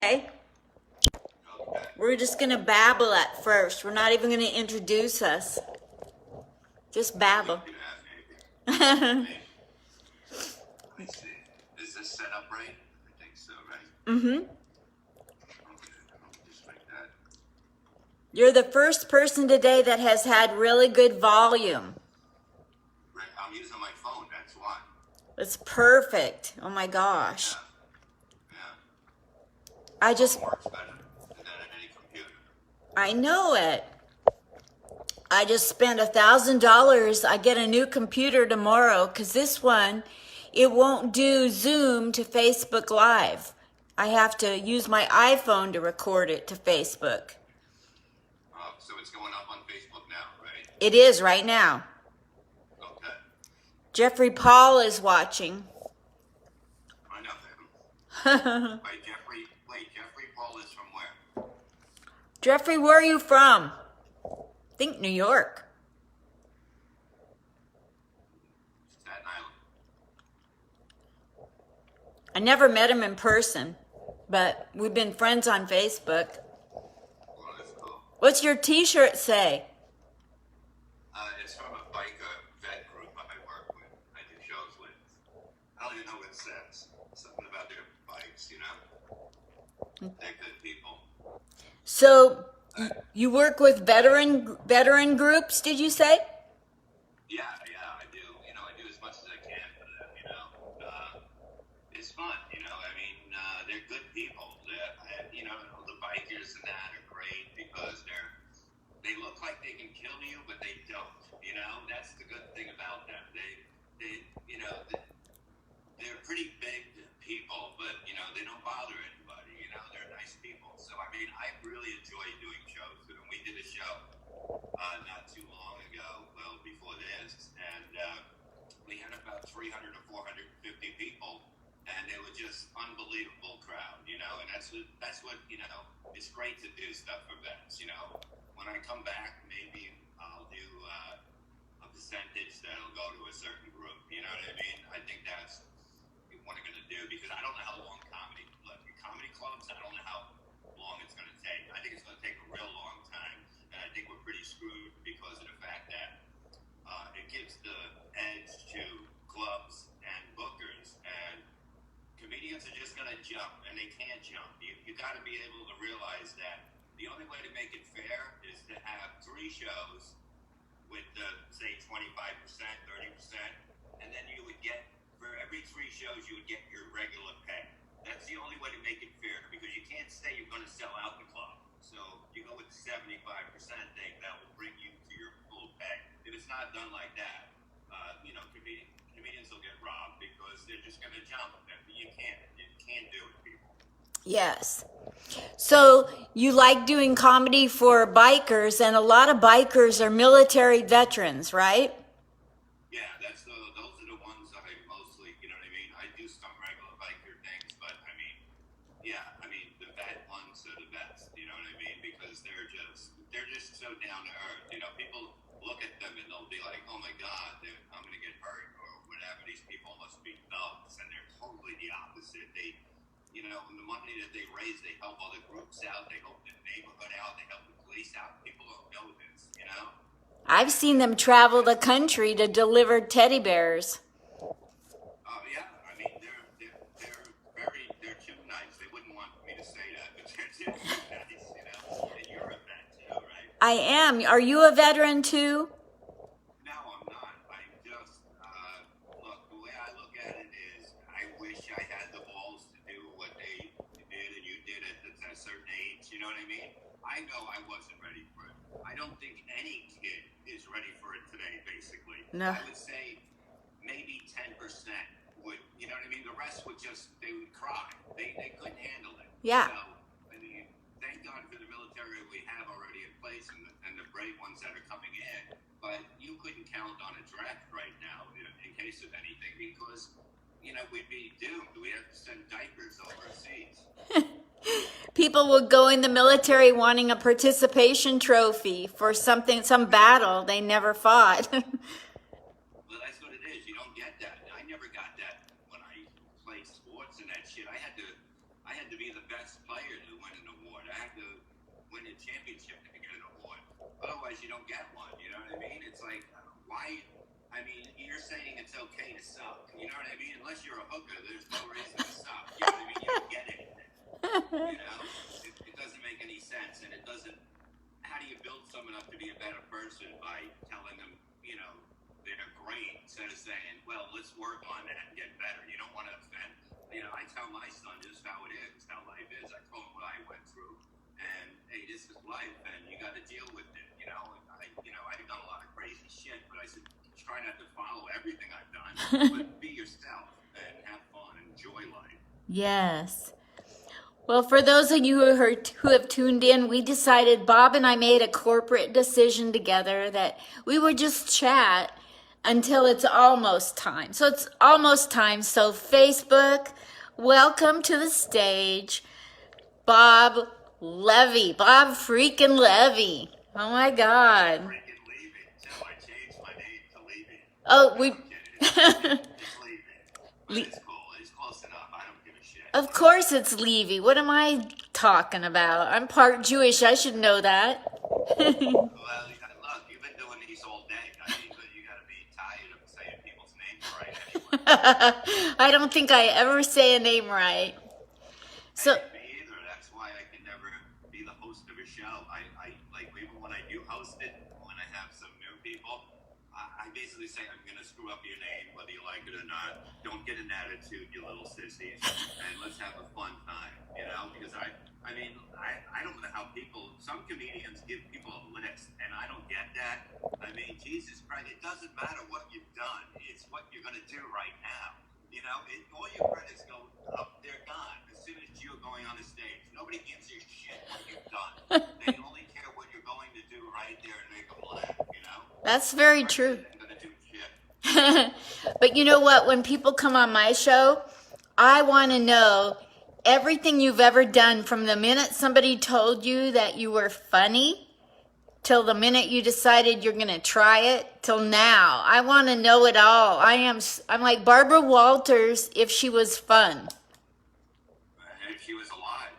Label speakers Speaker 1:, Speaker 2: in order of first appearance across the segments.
Speaker 1: Okay?
Speaker 2: Okay.
Speaker 1: We're just going to babble at first. We're not even going to introduce us. Just babble.
Speaker 2: We can have maybe. Let me see. Is this set up right? I think so, right?
Speaker 1: Mm-hmm.
Speaker 2: Okay. Let me just make that.
Speaker 1: You're the first person today that has had really good volume.
Speaker 2: Right. I'm using my phone. That's why.
Speaker 1: It's perfect. Oh my gosh.
Speaker 2: Yeah.
Speaker 1: I just,
Speaker 2: Phone works better than any computer.
Speaker 1: I know it. I just spent $1,000. I get a new computer tomorrow because this one, it won't do Zoom to Facebook Live. I have to use my iPhone to record it to Facebook.
Speaker 2: Oh, so it's going up on Facebook now, right?
Speaker 1: It is right now.
Speaker 2: Okay.
Speaker 1: Jeffrey Paul is watching.
Speaker 2: I know him. Wait, Jeffrey Paul is from where?
Speaker 1: Jeffrey, where are you from? I think New York.
Speaker 2: Staten Island.
Speaker 1: I never met him in person, but we've been friends on Facebook.
Speaker 2: Well, that's cool.
Speaker 1: What's your t-shirt say?
Speaker 2: It's from a biker vet group I work with. I do shows with. I don't even know what it says. Something about their bikes, you know? They're good people.
Speaker 1: So you work with veteran groups, did you say?
Speaker 2: Yeah, I do. You know, I do as much as I can for them, you know? It's fun, you know? I mean, they're good people. You know, the bikers and that are great because they look like they can kill you, but they don't, you know? That's the good thing about them. They you know, they're pretty big people, but, you know, they don't bother anybody, you know? They're nice people. So, I mean, I really enjoy doing shows with them. We did a show not too long ago, well, before this, and we had about 300 to 450 people, and it was just unbelievable crowd, you know? And that's what, you know, it's great to do stuff for vets, you know? When I come back, maybe I'll do a percentage that'll go to a certain group, you know what I mean? I think that's what I'm going to do because I don't know how long comedy clubs, I don't know how long it's going to take. I think it's going to take a real long time, and I think we're pretty screwed because of the fact that it gives the edge to clubs and bookers, and comedians are just going to jump, and they can't jump. You got to be able to realize that the only way to make it fair is to have 3 shows with say 25%, 30%, and then you would get, for every 3 shows, you would get your regular pay. That's the only way to make it fair because you can't say you're going to sell out the club. So you go with the 75% thing, that will bring you to your full pay. If it's not done like that, you know, comedians will get robbed because they're just going to jump. You can't do it, people.
Speaker 1: Yes. So you like doing comedy for bikers, and a lot of bikers are military veterans, right?
Speaker 2: Yeah, those are the ones I mostly, you know what I mean? I do some regular biker things, but I mean, yeah, I mean, the vet ones are the best, you know what I mean? Because they're just so down to earth. You know, people look at them and they'll be like, oh my God, I'm going to get hurt or whatever. These people must be thugs, and they're totally the opposite. You know, the money that they raise, they help other groups out, they help the neighborhood out, they help the police out. People don't know this, you know?
Speaker 1: I've seen them travel the country to deliver teddy bears.
Speaker 2: Oh yeah, I mean they're too nice. They wouldn't want me to say that, but they're too nice, you know. And you're a vet too, right?
Speaker 1: I am. Are you a veteran too?
Speaker 2: No, I'm not. I'm just look. The way I look at it is, I wish I had the balls to do what they did and you did at a certain age. You know what I mean? I know I wasn't ready for it. I don't think any kid is ready for it today. Basically,
Speaker 1: No.
Speaker 2: I would say maybe 10% would, you know what I mean? The rest would they would cry. They couldn't handle it.
Speaker 1: Yeah.
Speaker 2: So, I mean, thank God for the military we have already in place and the brave ones that are coming in. But you couldn't count on a draft right now in case of anything because, you know, we'd be doomed. We'd have to send diapers overseas.
Speaker 1: People will go in the military wanting a participation trophy for some battle they never fought.
Speaker 2: Well, that's what it is. You don't get that. I never got that when I played sports and that shit. I had to be the best player saying it's okay to suck. You know what I mean? Unless you're a hooker, there's no reason to suck. You know what I mean? You don't get anything. You know, it doesn't make any sense, and it doesn't. How do you build someone up to be a better person by telling them, you know, they're great instead of saying, well, let's work on that and get better. You don't want to offend. You know, I tell my son just how it is, how life is. I told him what I went through, and hey, this is life, and you got to deal with it. You know, I've done a lot of crazy shit, but I said, try not to follow everything I've done, but be yourself and have fun, enjoy life.
Speaker 1: Yes. Well, for those of you who have tuned in, we decided, Bob and I made a corporate decision together that we would just chat until it's almost time. So it's almost time. So Facebook, welcome to the stage, Bob Levy. Bob freaking Levy. Oh my God.
Speaker 2: Freaking Levy. So I changed my name to Levy.
Speaker 1: Oh, we...
Speaker 2: It's Levy. But it's cool. It's close enough. I don't give a shit.
Speaker 1: Of course it's Levy. What am I talking about? I'm part Jewish. I should know that.
Speaker 2: Well, look, you've been doing these all day. I mean, but you got to be tired of saying people's names right anyway.
Speaker 1: I don't think I ever say a name right. So,
Speaker 2: Hey, me either. That's why I can never be the host of a show. I like, even when I do host it, when I have some new people, I basically say I'm going to screw up your name, whether you like it or not. Don't get an attitude, you little sissies, and let's have a fun time, you know? Because I don't know how some comedians give people a list, and I don't get that. I mean, Jesus Christ, it doesn't matter what you've done. It's what you're going to do right now. You know, all your credits go up, they're gone as soon as you're going on the stage. Nobody gives a shit what you've done. They only care what you're going to do right there and make them laugh, you know?
Speaker 1: that's very true.
Speaker 2: I'm going to do shit.
Speaker 1: But you know what? When people come on my show, I want to know everything you've ever done from the minute somebody told you that you were funny till the minute you decided you're going to try it till now. I want to know it all. I'm like Barbara Walters if she was fun.
Speaker 2: And if she was alive.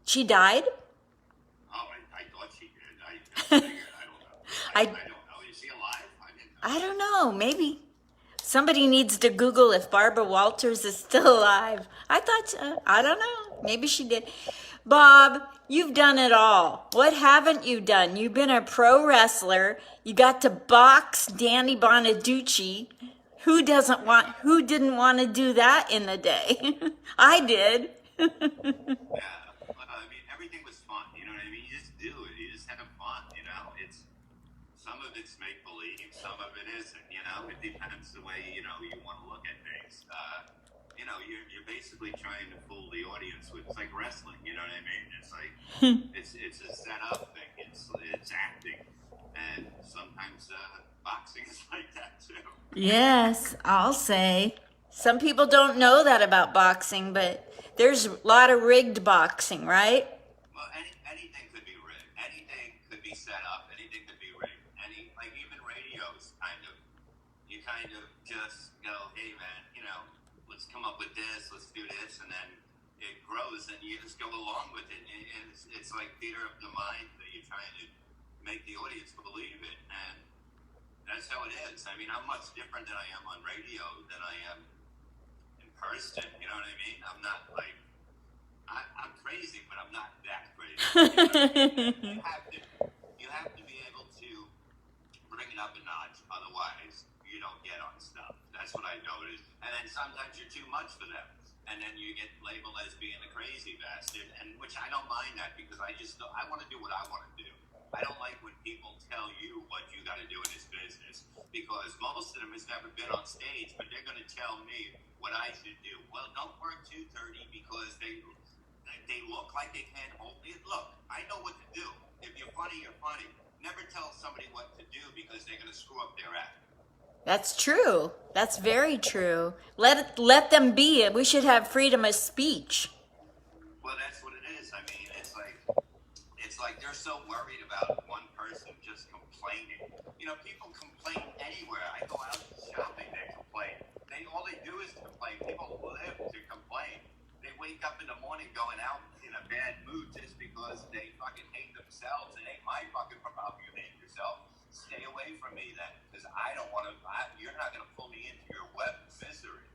Speaker 1: She died?
Speaker 2: Oh, I thought she did. I figured. I don't know. I don't know. Is she alive?
Speaker 1: I don't know. Maybe. Somebody needs to Google if Barbara Walters is still alive. I don't know. Maybe she did. Bob, you've done it all. What haven't you done? You've been a pro wrestler. You got to box Danny Bonaducci. Who didn't want to do that in the day? I did.
Speaker 2: Yeah. I mean, everything was fun. You know what I mean? You just do it. You just have fun. You know, some of it's make believe, some of it isn't. You know, it depends the way you want to look at things. You know, you're basically trying to fool the audience with. It's like wrestling. You know what I mean? It's like it's a setup thing. It's acting, and sometimes boxing is like that too.
Speaker 1: Yes, I'll say. Some people don't know that about boxing, but there's a lot of rigged boxing, right?
Speaker 2: Well, anything could be rigged. Anything could be set up. Anything could be rigged. Even radios, you kind of just go, hey man, let's come up with this, let's do this, and then it grows, and you just go along with it. And it's like theater of the mind that you're trying to make the audience believe it, and that's how it is. I mean, I'm much different than I am on radio than I am in person. You know what I mean? I'm not like I'm crazy, but I'm not that crazy. You know what I mean? You have to be able to bring it up a notch, otherwise you don't get on stuff. That's what I noticed. And then sometimes you're too much for them, and then you get labeled as being a crazy bastard. And which I don't mind that, because I want to do what I want to do. I don't like when people tell you what you got to do in this business, because most of them has never been on stage, but they're going to tell me what I should do. Well, don't work too dirty because they look like they can't hold it. Look, I know what to do. If you're funny, you're funny. Never tell somebody what to do because they're going to screw up their act.
Speaker 1: That's true. That's very true. Let them be. We should have freedom of speech.
Speaker 2: Well, that's what it is. I mean, it's like they're so worried about one person just complaining. You know, people complain anywhere. I go out shopping, they complain. All they do is complain. People live to complain. They wake up in the morning going out in a bad mood just because they fucking hate themselves. It ain't my fucking problem. You hate yourself. stay away from me then, because I don't want to. You're not going to pull me into your web of misery.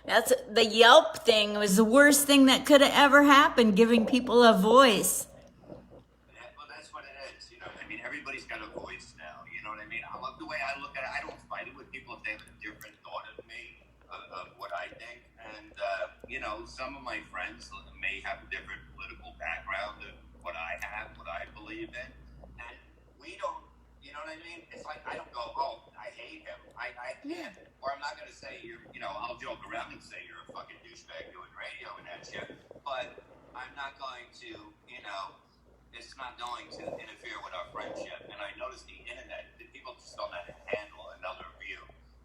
Speaker 1: That's the Yelp thing was the worst thing that could have ever happened, giving people a voice.
Speaker 2: Well, that's what it is. You know, I mean, everybody's got a voice now. You know what I mean? The way I look at it, I don't fight it with people if they have a different thought of me, of what I think. And, you know, some of my friends may have a different political background than what I have, what I believe in. And we don't, you know what I mean? It's like, I don't go, oh, I hate him. I can't. Or I'm not going to say I'll joke around and say you're a fucking douchebag doing radio and that shit. But I'm not going to, it's not going to interfere with our friendship. And I notice the internet, people just don't know how to handle another view.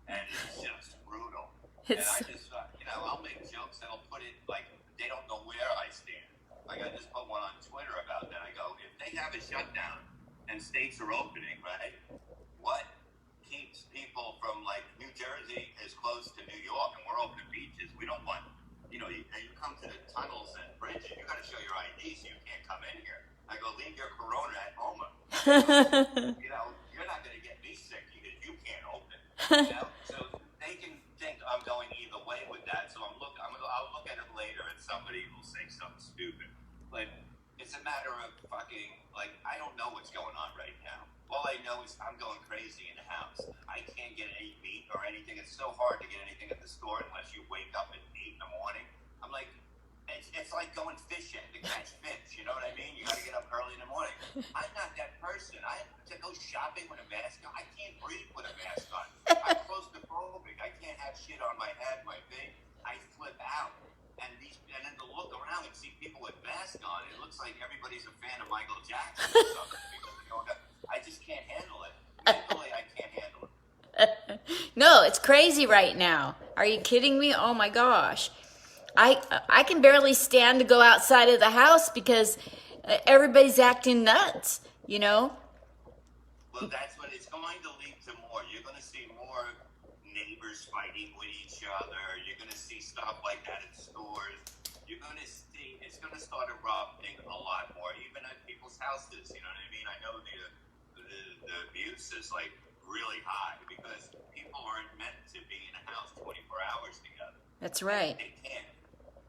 Speaker 2: And it's just brutal. And I just, I'll make jokes and I'll put it like, they don't know where I stand. Like I just put one on Twitter about that. I go, if they have a shutdown and states are opening, right? What keeps people from like New Jersey is close to New York and we're open to beaches. We don't want, you come to the tunnels and bridges, you got to show your ID so you can't come in here. I go, leave your corona at home. You're not going to get me sick because you can't open. So they can think I'm going either way with that. So I'll look at it later and somebody will say something stupid. But it's a matter of fucking, like, I don't know what's going on right now. All I know is I'm going crazy in the house. I can't get any meat or anything. It's so hard to get anything at the store unless you wake up at 8 in the morning. I'm like, it's like going fishing to catch fish. You know what I mean? You got to get up early in the morning. I'm not that person. I have to go shopping with a mask on. I can't breathe with a mask on. I'm claustrophobic. I can't have shit on my head, my face. I flip out. And then to look around and see people with masks on, it looks like everybody's a fan of Michael Jackson or something. I just can't handle it. Mentally, I can't handle it.
Speaker 1: No, it's crazy right now. Are you kidding me? Oh my gosh. I can barely stand to go outside of the house because everybody's acting nuts,
Speaker 2: Well, that's what it's going to lead to more. You're going to see more neighbors fighting with each other. You're going to see stuff like that in stores. You're going to see, it's going to start erupting a lot more, even at people's houses. You know what I mean? I know the abuse is like really high because people aren't meant to be in a house 24 hours together.
Speaker 1: That's right.
Speaker 2: They can't.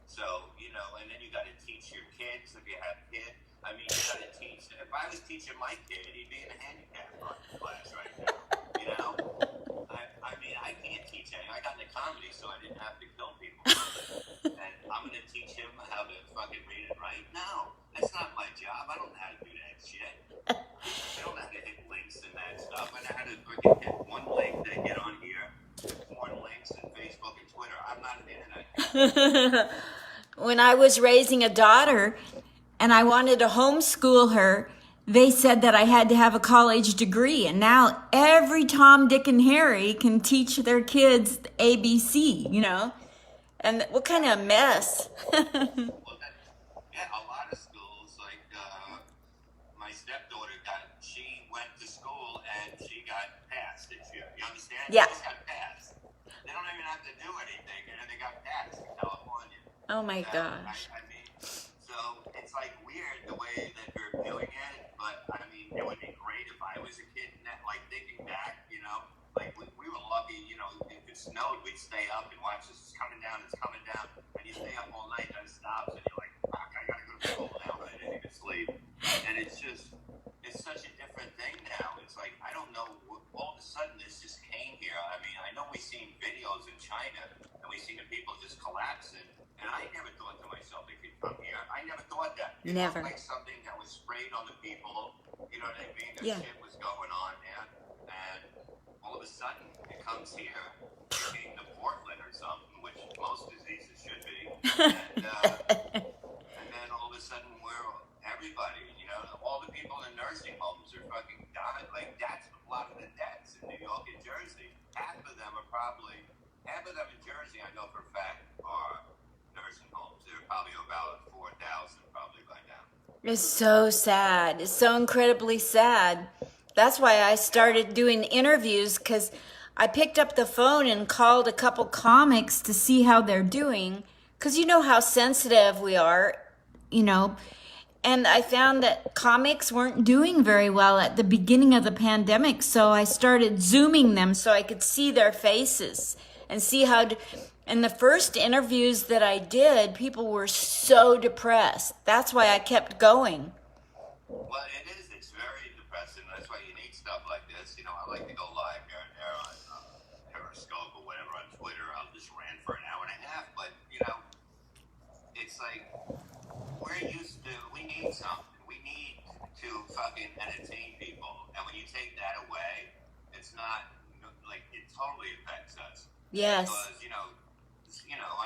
Speaker 2: So, and then you got to teach your kids if you have kids. I mean, you got to teach. If I was teaching my kid, he'd be in a handicap class right now. I mean, I can't teach anything. I got into comedy, so I didn't have to kill people. And I'm going to teach him how to fucking read and write. No, that's not my job. I don't know how to do that shit. I don't know how to hit links and that stuff. I know how to freaking hit one link, then get on here, more links in Facebook and Twitter. I'm not an internet guy.
Speaker 1: When I was raising a daughter and I wanted to homeschool her, they said that I had to have a college degree. And now every Tom, Dick, and Harry can teach their kids ABC, And what kind of mess?
Speaker 2: Well, a lot of schools, like my stepdaughter she went to school and she got passed this year. You understand?
Speaker 1: Yeah.
Speaker 2: She just got passed. They don't even have to do anything, and they got passed in California.
Speaker 1: Oh my gosh.
Speaker 2: I mean, so it's like weird the way that they're doing it, but I mean, it would be great if I was a kid and that, like thinking back, like we were lucky, if it snowed, we'd stay up and watch this. It's coming down, and you stay up all night, and it stops, and you're like, fuck, I gotta go to school now, but I didn't even sleep. And it's such a different thing now. It's like, I don't know, all of a sudden this just came here. I mean, I know we've seen videos in China, and we've seen the people just collapsing. And I never thought to myself they could come here. I never thought that. It
Speaker 1: Never.
Speaker 2: looked like something that was sprayed on the people. You know what I mean? That
Speaker 1: Yeah.
Speaker 2: shit was going on, man. And all of a sudden, it comes here, being to Portland or something, which most diseases should be. And then all of a sudden, everybody, all the people in nursing homes are fucking dying. Like, that's a lot of the deaths in New York and Jersey. Half of them in Jersey, I know for a fact, are nursing homes. They're probably about 4,000 probably by now.
Speaker 1: It's so sad. It's so incredibly sad. That's why I started doing interviews, because I picked up the phone and called a couple comics to see how they're doing. Because you know how sensitive we are, And I found that comics weren't doing very well at the beginning of the pandemic, so I started Zooming them so I could see their faces and see how. In the first interviews that I did, people were so depressed. That's why I kept going.
Speaker 2: Well, it is. It's very depressing. That's why you need stuff like this. You know, I like to go live here and there on Periscope or whatever on Twitter. I'll just rant for an hour and a half. But, you know, it's like we need something. We need to fucking entertain people. And when you take that away, it's not, like, it totally affects us.
Speaker 1: Yes.
Speaker 2: Because,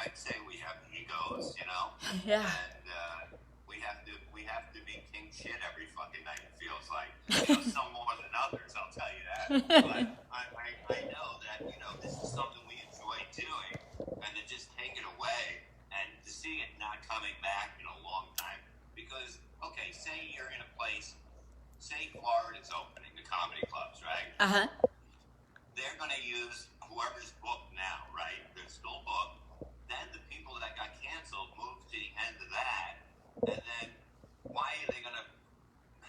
Speaker 2: I'd say we have egos,
Speaker 1: Yeah.
Speaker 2: And we have to be king shit every fucking night, it feels like. Some more than others, I'll tell you that. But I know that, this is something we enjoy doing, and to just take it away and to see it not coming back in a long time. Because, okay, say you're in a place, say Florida's opening, the comedy clubs, right?
Speaker 1: Uh-huh.
Speaker 2: They're going to use whoever's booked now, right? They're still booked. Then the people that got canceled move to the end of that. And then why are they going to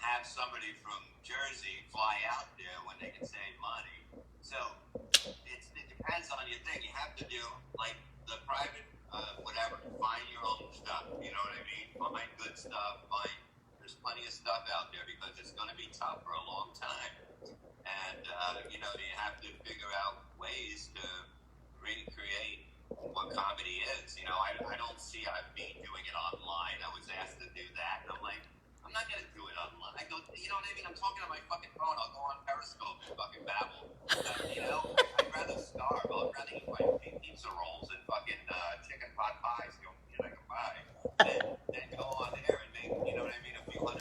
Speaker 2: have somebody from Jersey fly out there when they can save money? So it depends on your thing. You have to do like the private, whatever. Find your own stuff. You know what I mean? Find good stuff. There's plenty of stuff out there because it's going to be tough for a long time. And, you have to figure out ways to recreate what comedy is. I don't see me doing it online. I was asked to do that. And I'm like, I'm not going to do it online. I go, you know what I mean? I'm talking on my fucking phone. I'll go on Periscope and fucking babble. I'd rather starve. I'd rather eat my pizza rolls and fucking chicken pot pies, the only shit I can buy. Then go on there and make, you know what I mean, a few $100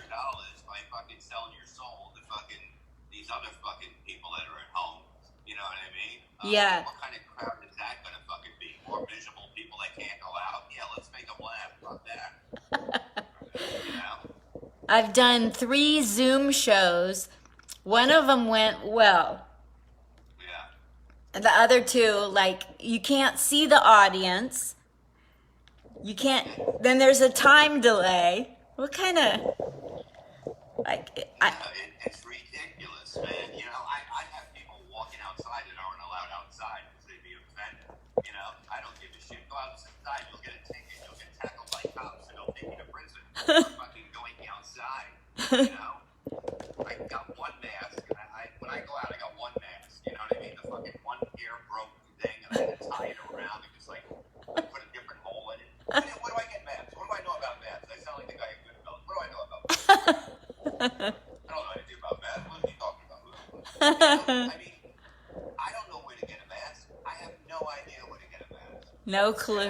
Speaker 2: by fucking selling your soul to fucking these other fucking people that are at home. You know what I mean?
Speaker 1: Yeah.
Speaker 2: What kind of crowd is that going to fucking be? More miserable people that can't go out? Yeah, let's make them laugh. Fuck that.
Speaker 1: I've done 3 Zoom shows. One of them went well.
Speaker 2: Yeah.
Speaker 1: The other 2, like, you can't see the audience. You can't. Then there's a time delay. What kind of, like,
Speaker 2: It's ridiculous, man. I have people walking outside that aren't allowed outside because they'd be offended. I don't give a shit. Go outside, you'll get a ticket. You'll get tackled by cops and they'll take you to prison. You're fucking going outside. I got one mask. When I go out, I got one mask. You know what I mean? The fucking one ear broke thing, and I had to tie it around and just like put a different hole in it. What do I get masks? What do I know about masks? I sound like the guy at Goodfellas. What do I know about masks? I don't know anything about masks. What are you talking about? I don't know where to get a mask. I have no idea where to get a mask.
Speaker 1: no clue.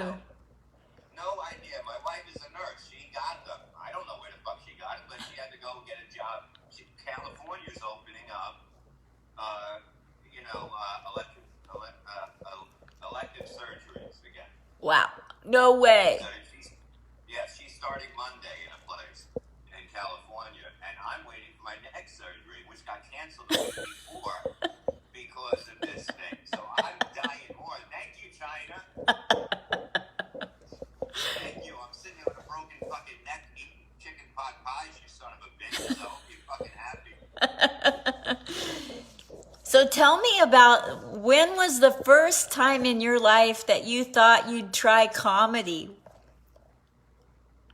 Speaker 2: No idea. My wife is a nurse. She got them. I don't know where the fuck she got it, but she had to go get a job. California's opening up, elective surgeries again.
Speaker 1: Wow. No way.
Speaker 2: So she's starting Monday in a place in California, and I'm waiting for my next surgery, which got canceled the week before because of this thing. So I'm dying more. Thank you, China. Thank you. I'm sitting here with a broken fucking neck eating chicken pot pies, you son of a bitch. So I hope you're fucking happy.
Speaker 1: So tell me about, when was the first time in your life that you thought you'd try comedy?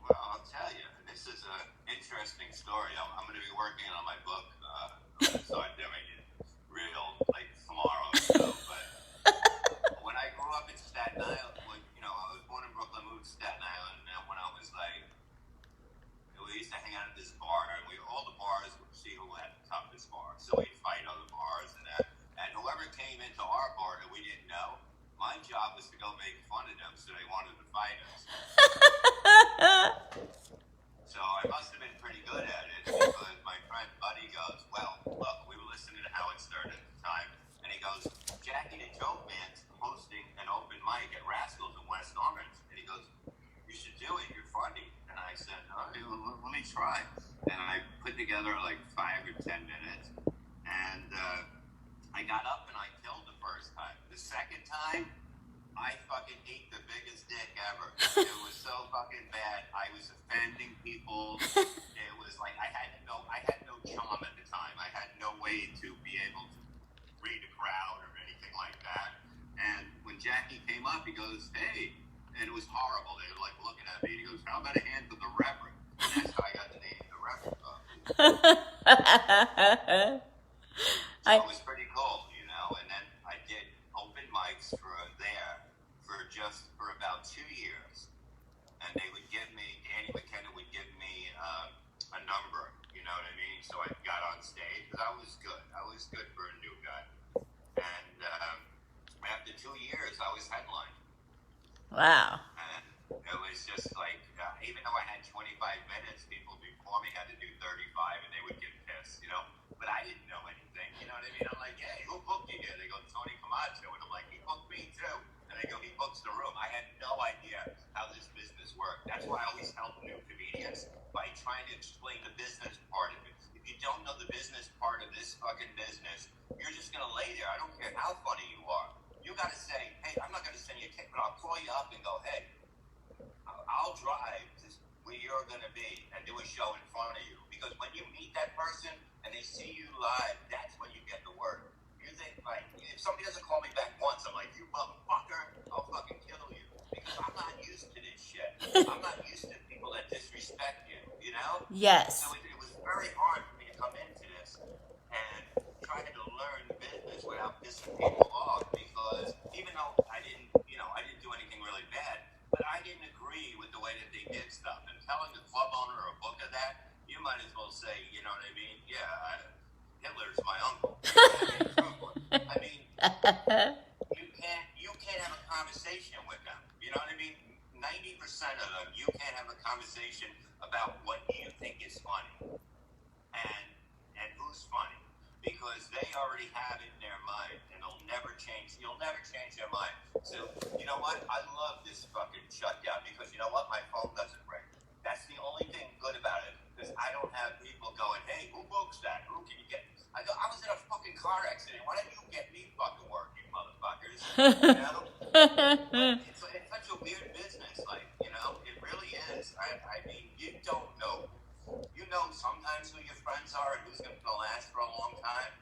Speaker 2: Well, I'll tell you, this is an interesting story. I'm going to be working on my book. I'm going to start doing it real, like tomorrow or so. But when I grew up in Staten Island, I was born in Brooklyn, moved to Staten Island, and when I was like, we used to hang out at this bar, and all the bars would see who had the toughest bar. So we'd fight other bars and that. And whoever came into our bar that we didn't know, my job was to go make fun of them so they wanted to fight us. So I must have been pretty good at it because my friend Buddy goes, well, look, we were listening to Howard Stern at the time, and he goes, Jackie the Joke Man's hosting an open mic at Rascals in West Orange. And he goes, you should do it, you're funny. And I said, let me try. And I put together like 5 or 10 minutes, and I got up and I killed the first time. The second time, I fucking ate the biggest dick ever. It was so fucking bad. I was offending people. It So
Speaker 1: I
Speaker 2: it was pretty cool, you know. And then I did open mics for about 2 years, and they would give me, Danny McKenna would give me a number, you know what I mean? So I got on stage, because I was good. I was good for a new guy. And after 2 years, I was headlining.
Speaker 1: wow.
Speaker 2: And it was just like, even though I had 25 minutes, people before me had to do 35, and they would get pissed, you know? But I didn't know anything, you know what I mean? I'm like, hey, who booked you here? They go, Tony Camacho. And I'm like, he booked me too. And they go, he books the room. I had no idea how this business worked. That's why I always help new comedians by trying to explain the business part of it. If you don't know the business part of this fucking business, you're just going to lay there. I don't care how funny you are. You got to say, hey, I'm not going to send you a ticket, but I'll call you up and go, hey, I'll drive to where you're going to be and do a show in front of you. Because when you meet that person and they see you live, that's when you get the word. You think, like, if somebody doesn't call me back once, I'm like, you motherfucker, I'll fucking kill you. Because I'm not used to this shit. I'm not used to people that disrespect you, you know?
Speaker 1: Yes.
Speaker 2: So it was very hard for me to come into this and try to learn the business without pissing people off, because even though I didn't do anything really bad, but I didn't agree with the way that they did stuff. And telling the club owner or booker that, you might as well say, you know what I mean? Yeah, Hitler's my uncle. I mean, you can't have a conversation with them. You know what I mean? 90% of them, you can't have a conversation about what you think is funny and who's funny, because they already have it in their mind, and they'll never change. You'll never change their mind. So you know what? I love this fucking shutdown, because you know what? My phone doesn't ring. That's the only thing good about it, because I don't have people going, hey, who books that? Who can you get? I go, I was in a fucking car accident. Why didn't you get me fucking work, you motherfuckers? You know? It's such a weird business, like, you know, it really is. I mean, you don't know. You know sometimes who your friends are and who's going to last for a long time.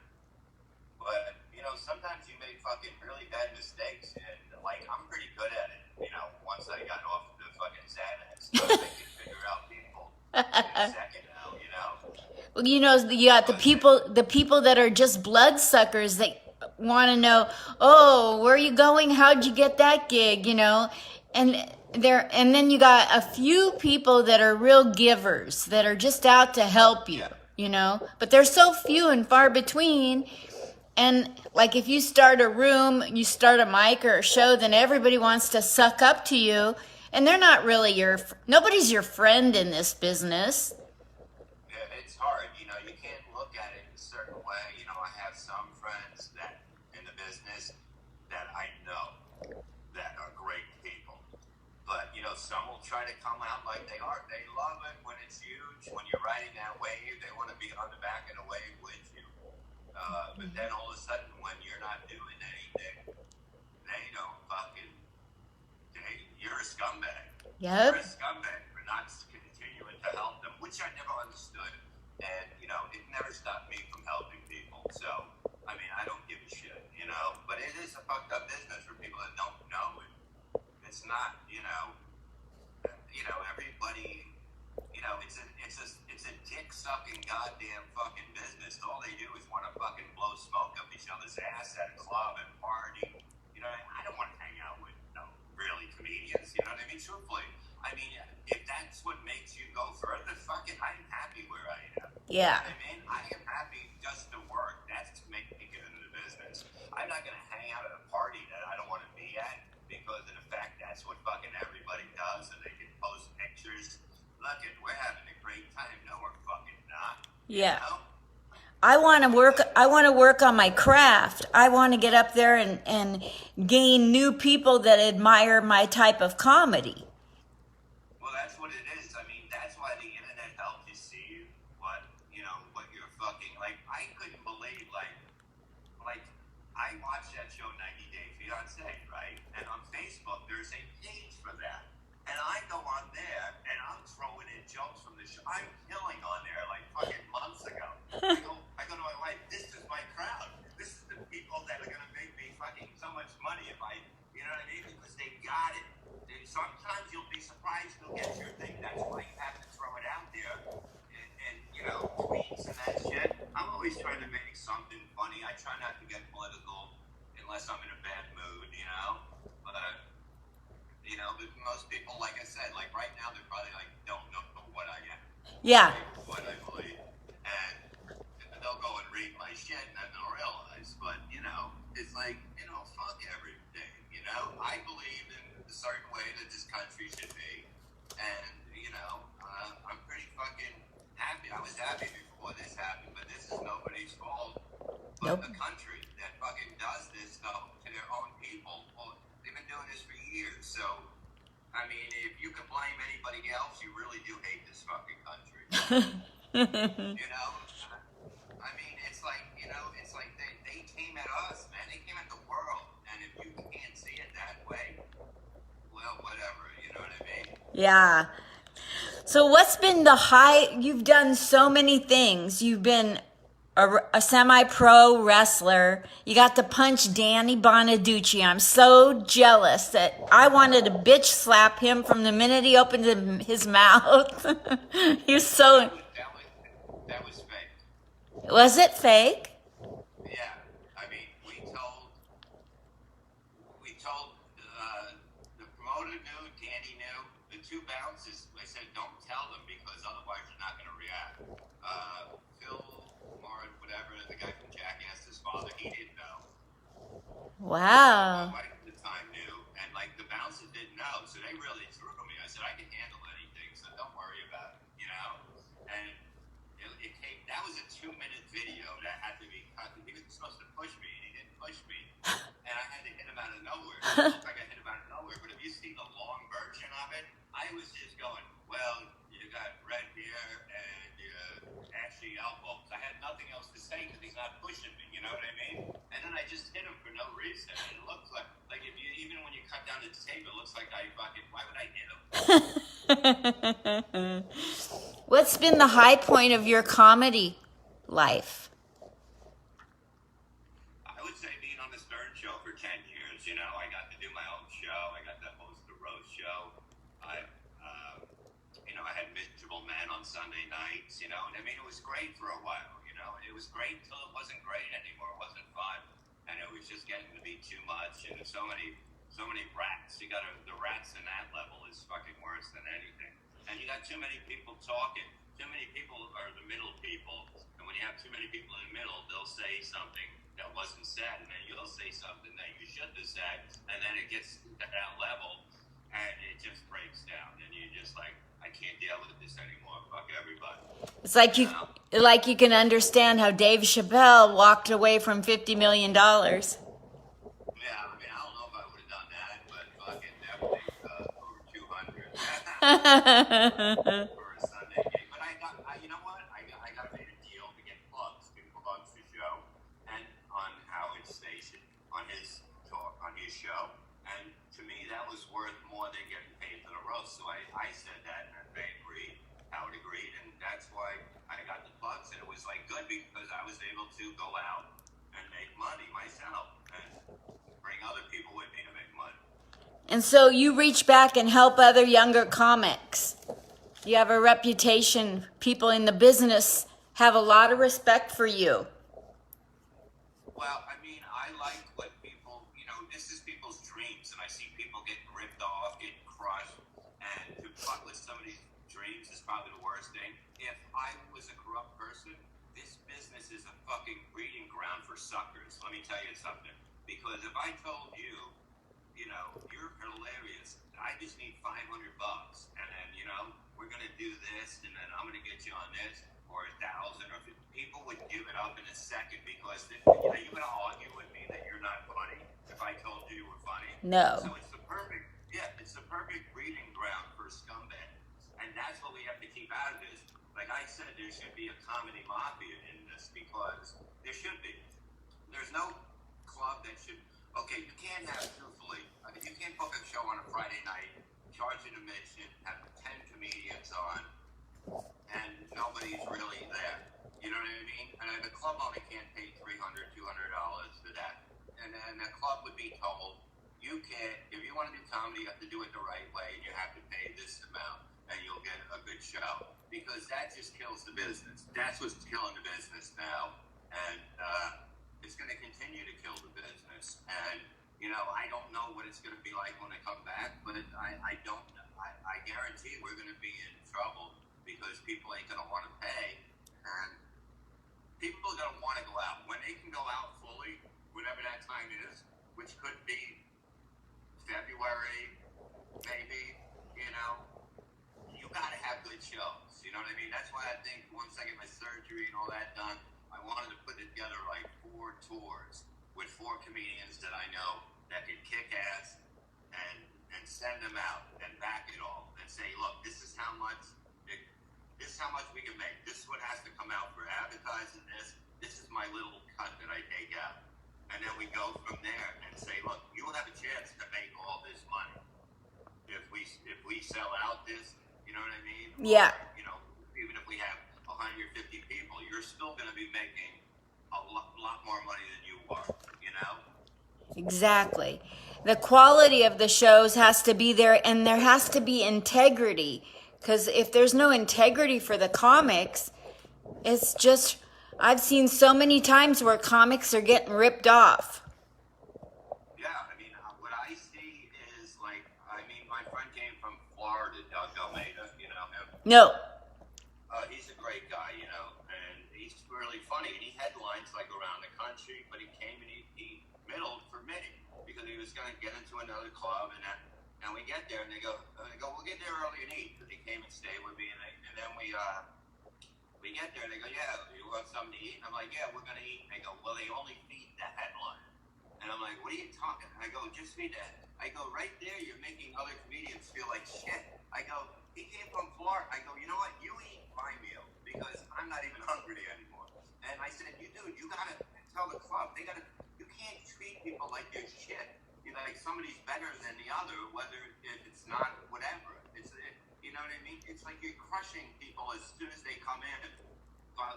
Speaker 2: But, you know, sometimes you make fucking really bad mistakes. And, like, I'm pretty good at it, you know, once I got off the fucking Xanax. I can figure out people in a second now, you know?
Speaker 1: Well, you know, you got the people that are just bloodsuckers that want to know, oh, where are you going? How'd you get that gig? You know, and then you got a few people that are real givers that are just out to help you. You know, but they're so few and far between. And like if you start a room, you start a mic or a show, then everybody wants to suck up to you, and they're not really nobody's your friend in this business.
Speaker 2: It's hard, you know, you can't look at it in a certain way. You know, I have some friends that in the business that I know that are great people. But, you know, some will try to come out like they are. They love it when it's huge. When you're riding that wave, they want to be on the back of the wave with you. But then all of a sudden, when you're not doing anything, they don't fucking, you're a scumbag.
Speaker 1: Yep.
Speaker 2: You're a scumbag for not continuing to help them, which I never understood. And, you know, it never stopped me from helping people. So, I mean, I don't give a shit, you know. But it is a fucked up business for people that don't know it. It's not, you know, everybody, you know, it's a dick-sucking goddamn fucking business. All they do is want to fucking blow smoke up each other's ass at a club and party. You know, I don't want to hang out with, really comedians, you know what I mean? Truthfully, I mean, if that's what makes you go further, fucking, I'm happy where I am.
Speaker 1: Yeah.
Speaker 2: You know what I mean? I am happy just to work. That's to make me get into the business. I'm not going to hang out at a party that I don't want to be at because of the fact that's what fucking everybody does, and they can post pictures. Look, we're having a great time. No, we're fucking not.
Speaker 1: Yeah.
Speaker 2: You know?
Speaker 1: I want to work on my craft. I want to get up there and gain new people that admire my type of comedy.
Speaker 2: Well, that's what it is. I mean, that's why the internet helped you see what you're fucking, like, I couldn't believe, like, I watched that show 90 Day Fiancé, right? And on Facebook, there's a page for that. And I go on there, and I'm throwing in jokes from the show. I'm killing on there, like, fucking months ago. I go to my wife, this is my crowd. This is the people that are going to make me fucking so much money if I, you know what I mean? Because they got it. Sometimes you'll be surprised you'll get your thing. That's why you have to throw it out there and you know, tweet always try to make something funny. I try not to get political unless I'm in a bad mood, you know. But but most people, like I said, like right now, they're probably like, don't know what I am,
Speaker 1: Yeah.
Speaker 2: what I believe, and they'll go and read my shit, and then they'll realize. But it's like fuck everything. I believe in a certain way that this country should be, and I'm pretty fucking happy. I was happy before this happened, but this is nobody's fault but
Speaker 1: Nope.
Speaker 2: the country that fucking does this stuff to their own people. Well, they've been doing this for years, so I mean, if you can blame anybody else, you really do hate this fucking country. I mean, it's like they came at us, man. They came at the world, and if you can't see it that way, well, whatever. You know what I mean?
Speaker 1: Yeah. So what's been the high? You've done so many things. You've been a semi-pro wrestler. You got to punch Danny Bonaducci. I'm so jealous that I wanted to bitch slap him from the minute he opened his mouth. He was so...
Speaker 2: That was fake.
Speaker 1: Was it fake?
Speaker 2: Yeah. I mean, we told the promoter knew, Danny knew, the two bounces. I said, don't tell them because otherwise you're not going to react. Phil or whatever, the guy from Jackass, his father, he didn't know.
Speaker 1: Wow.
Speaker 2: My wife at the time knew, and like the bouncers didn't know, so they really threw me. I said, I can handle anything, so don't worry about it, And it came. That was a 2-minute video that had to be cut. He was supposed to push me, and he didn't push me, and I had to hit him out of nowhere. It looked like I hit him out of nowhere, but if you see the long version of it, I was just going, well, you got red hair and ashy elbows. I had nothing else to say because he's not pushing me. You know what I mean? And then I just hit him for no reason. And it looks like if you even when you cut down the tape, it looks like I fucking. Why would I hit him?
Speaker 1: What's been the high point of your comedy life?
Speaker 2: I would say being on the Stern Show for 10 years. I got to do my own show. I got to host the roast show. I had Miserable Man on Sunday nights. And I mean, it was great for a while. It was great until it wasn't great anymore. It wasn't fun, and it was just getting to be too much. And so many rats. The rats in that level is fucking worse than anything. And you got too many people talking. Too many people are the middle people, and when you have too many people in the middle, they'll say something that wasn't said, and then you'll say something that you should have said, and then it gets to that level, and it just breaks down, and you're just like, I can't deal with this anymore. Fuck everybody.
Speaker 1: It's like you can understand how Dave Chappelle walked away from $50 million.
Speaker 2: Yeah, I mean, I don't know if I would have done that, but fucking definitely over 200 for a Sunday gig. But you know what? I got made a deal to get plugs the show and on Howard's station on his show, and to me that was worth more than getting paid for the roast. So I said that, and they agreed. Howard agreed, and that's why I got the plugs, and it was like good because I was able to go out and make money myself and bring other people with me to make money.
Speaker 1: And so you reach back and help other younger comics. You have a reputation. People in the business have a lot of respect for you.
Speaker 2: Well, I mean, I like what people, this is people's dreams, and I see people getting ripped off, getting crushed, and to fuck with somebody's dreams is probably the worst thing. If I was a corrupt person, this business is a fucking breeding ground for suckers. Let me tell you something. Because if I told you, you're hilarious, I just need $500, and then, we're going to do this, and then I'm going to get you on this, or 1,000, or 50, people would give it up in a second because, you're going to argue with me that you're not funny if I told you you were funny.
Speaker 1: No.
Speaker 2: So it's the perfect breeding ground for scumbags, and that's what we have to keep out of this. Like I said, there should be a comedy mafia in this because there should be. There's no club that should. Okay, you can't have truthfully. You can't book a show on a Friday night, charge an admission, have 10 comedians on, and nobody's really there. You know what I mean? And the club only can't pay $300, $200 for that. And then the club would be told, you can't, if you want to do comedy, you have to do it the right way, and you have to pay this amount, and you'll get a good show. Because that just kills the business. That's what's killing the business now. and it's going to continue to kill the business. And I don't know what it's going to be like when I come back, but I don't. I guarantee we're going to be in trouble because people ain't going to want to pay, and people are going to want to go out when they can go out fully, whatever that time is, which could be February, maybe. You got to have good shows. You know what I mean? That's why I think once I get my surgery and all that done, I wanted to put together like 4 tours with 4 comedians that I know that can kick ass and send them out and back it all and say, look, this is how much we can make. This is what has to come out for advertising this. This is my little cut that I take out. And then we go from there and say, look, you will have a chance to make all this money if we sell out this. You know what I mean?
Speaker 1: Yeah.
Speaker 2: Or, even if we have 150 people, you're still going to be making a lot more money than you are.
Speaker 1: Exactly. The quality of the shows has to be there, and there has to be integrity. Because if there's no integrity for the comics, it's just, I've seen so many times where comics are getting ripped off.
Speaker 2: Yeah, what I see is my friend came from Florida, Doug Almeida, him.
Speaker 1: No.
Speaker 2: He's a great guy, and he's really funny, and he headlines like around the country, but he came and he middled for me because he was going to get into another club, and we get there, and they go, we'll get there early and eat, because he came and stayed with me, and then we get there, and they go, yeah, you want something to eat? And I'm like, yeah, we're going to eat. And they go, well, they only feed the headline. And I'm like, what are you talking? I go, just feed that. I go, right there, you're making other comedians feel like shit. I go, he came from Florida. I go, you know what? You eat my meal because I'm not even hungry anymore. And I said, you gotta tell the club, you can't treat people like they're shit. Like somebody's better than the other, whether it's not whatever. You know what I mean? It's like you're crushing people as soon as they come in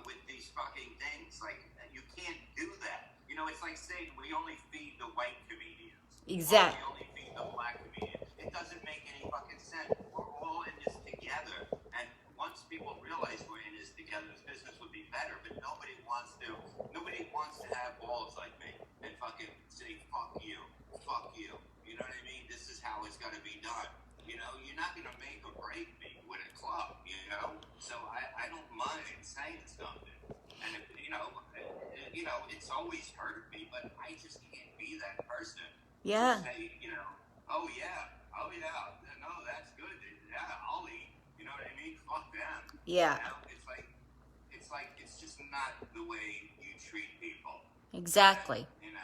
Speaker 2: with these fucking things. Like, you can't do that. It's like saying we only feed the white comedians.
Speaker 1: Exactly.
Speaker 2: We only feed the black comedians. It doesn't make any fucking sense. We're all in this together. And once people realize we're in this together, this business would be better. But nobody wants to have balls like me and fucking say, fuck you. Fuck you. You know what I mean? This is how it's got to be done. You're not going to make or break me with a club, So I don't mind saying something. And, it's always hurt me, but I just can't be that person.
Speaker 1: Yeah.
Speaker 2: Say, oh, yeah. No, that's good. Yeah, I'll eat. You know what I mean? Fuck them.
Speaker 1: Yeah.
Speaker 2: It's just not the way you treat people.
Speaker 1: Exactly.
Speaker 2: And,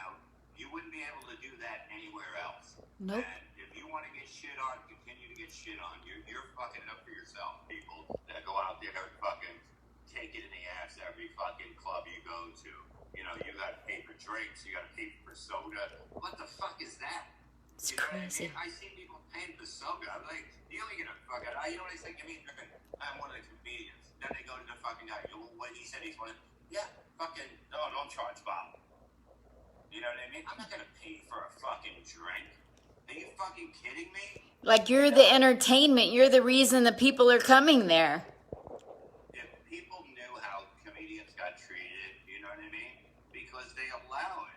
Speaker 2: you wouldn't be able to do that anywhere else.
Speaker 1: Nope.
Speaker 2: And if you want to get shit on, continue to get shit on. You're fucking it up for yourself, people that go out there and fucking take it in the ass every fucking club you go to. You got to pay for drinks, you got to pay for soda. What the fuck is that?
Speaker 1: It's
Speaker 2: know
Speaker 1: crazy.
Speaker 2: What I mean? I see people paying for soda. I'm like, you ain't gonna fuck it. You know what I say? Give me a drink. I'm one of the comedians. Then they go to the fucking guy. What he said he's one. Yeah, fucking. No, don't charge Bob. You know what I mean? I'm not gonna pay for a fucking drink. Are you fucking kidding me?
Speaker 1: Like, you're the entertainment. You're the reason the people are coming there.
Speaker 2: If people knew how comedians got treated, you know what I mean? Because they allow it.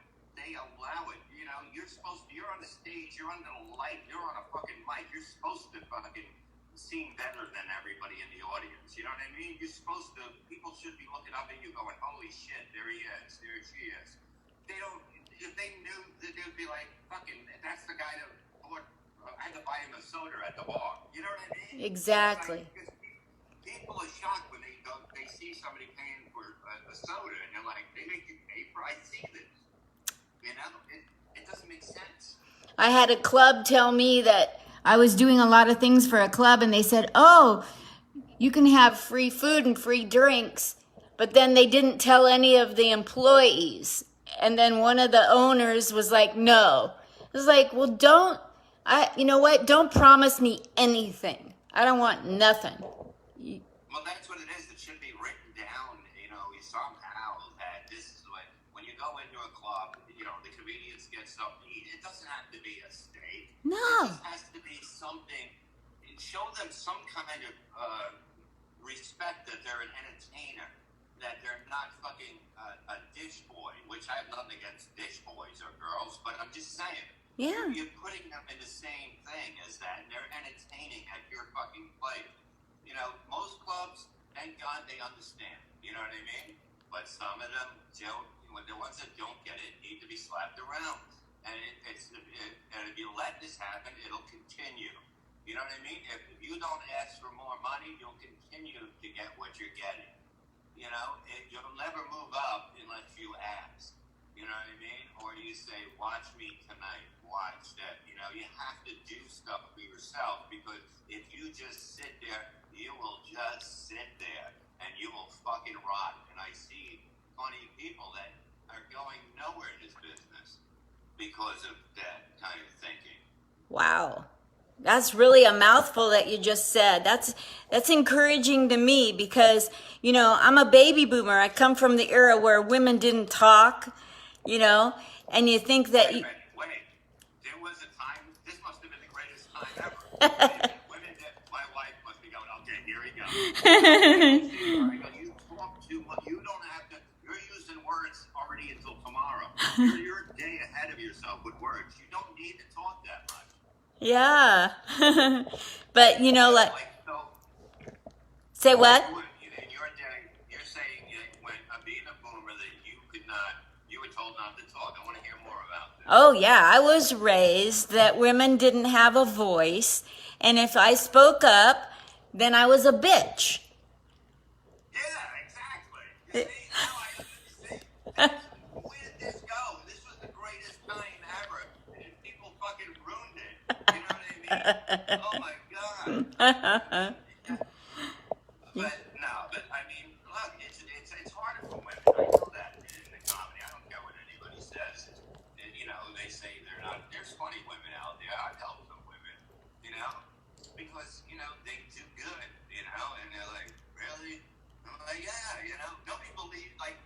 Speaker 2: You're on the stage, you're under the light, you're on a fucking mic. You're supposed to fucking seem better than everybody in the audience. You know what I mean? People should be looking up at you going, holy shit, there he is, there she is. They don't. If they knew, they would be like, fucking, that's the guy that I had to buy him a soda at the bar. You know what I mean?
Speaker 1: Exactly.
Speaker 2: People are shocked when they see somebody paying for a soda, and they're like, they make you pay for, I see this. It doesn't make sense.
Speaker 1: I had a club tell me that I was doing a lot of things for a club, and they said, oh, you can have free food and free drinks. But then they didn't tell any of the employees. And then one of the owners was like, no. I was like, well, you know what? Don't promise me anything. I don't want nothing.
Speaker 2: Well, that's what it is. It should be written down, somehow that this is when you go into a club, the comedians get something to eat. It doesn't have to be a steak.
Speaker 1: No.
Speaker 2: It just has to be something. Show them some kind of respect that they're an entertainer. that they're not fucking a dish boy, which I have nothing against dish boys or girls, but I'm just saying.
Speaker 1: Yeah.
Speaker 2: You're putting them in the same thing as that, and they're entertaining at your fucking place. You know, most clubs, thank God they understand. You know what I mean? But some of them don't. The ones that don't get it need to be slapped around. And and if you let this happen, it'll continue. You know what I mean? If you don't ask for more money, you'll continue to get what you're getting. You know, you'll never move up unless you ask. You know what I mean? Or you say, watch me tonight, watch that. You know, you have to do stuff for yourself, because if you just sit there, you will just sit there and you will fucking rot. And I see funny people that are going nowhere in this business because of that kind of thinking.
Speaker 1: Wow. That's really a mouthful that you just said. That's encouraging to me, because, you know, I'm a baby boomer. I come from the era where women didn't talk, you know, and you think that...
Speaker 2: Wait. There was a time, this must have been the greatest time ever. Women did, my wife must be going, okay, here we go. I go, you talk too much. You don't have to, you're using words already until tomorrow. You're a day ahead of yourself with words. You don't need to talk that much.
Speaker 1: Yeah. But, you know, like
Speaker 2: so,
Speaker 1: say what?
Speaker 2: In your day, you're saying when being a boomer that you could not, you were told not to talk. I want to hear more about this.
Speaker 1: Oh, yeah. I was raised that women didn't have a voice. And if I spoke up, then I was a bitch.
Speaker 2: Yeah, exactly. You see, now I understand. Where did this go? This was the greatest time ever. And people fucking ruined it. You know what I mean? Oh my God. But I mean, look, it's harder for women. I know that in the comedy. I don't care what anybody says. And, you know, they say they're not. There's funny women out there. I've helped some women, you know, because, you know, they do good, you know, and they're like, really? I'm like, yeah, you know, nobody believes, like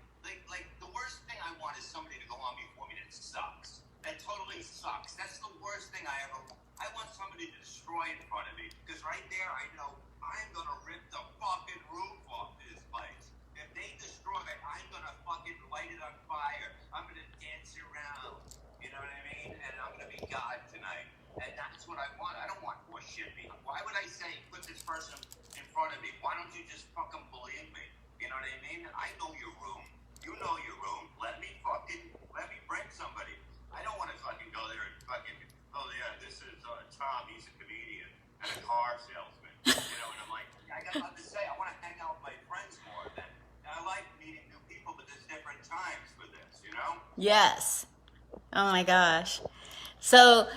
Speaker 2: the worst thing I want is somebody to go on before me that sucks. That totally sucks. That's the worst thing I ever want. I want somebody to destroy in front of me, because right there I know I'm going to rip the fucking roof off this place. If they destroy it, I'm going to fucking light it on fire. I'm going to dance around. You know what I mean? And I'm going to be God tonight. And that's what I want. I don't want more shit. Why would I say, put this person in front of me? Why don't you just fucking believe me? You know what I mean? I know your room. You know your room. Let me bring somebody. I don't want to fucking go there and fucking, oh yeah, this is Tom. He's a comedian and a car salesman. You know, and I'm like, I got nothing to say. I want to hang out with my friends more. And I like meeting new people, but there's different times for this, you know?
Speaker 1: Yes. Oh my gosh. So,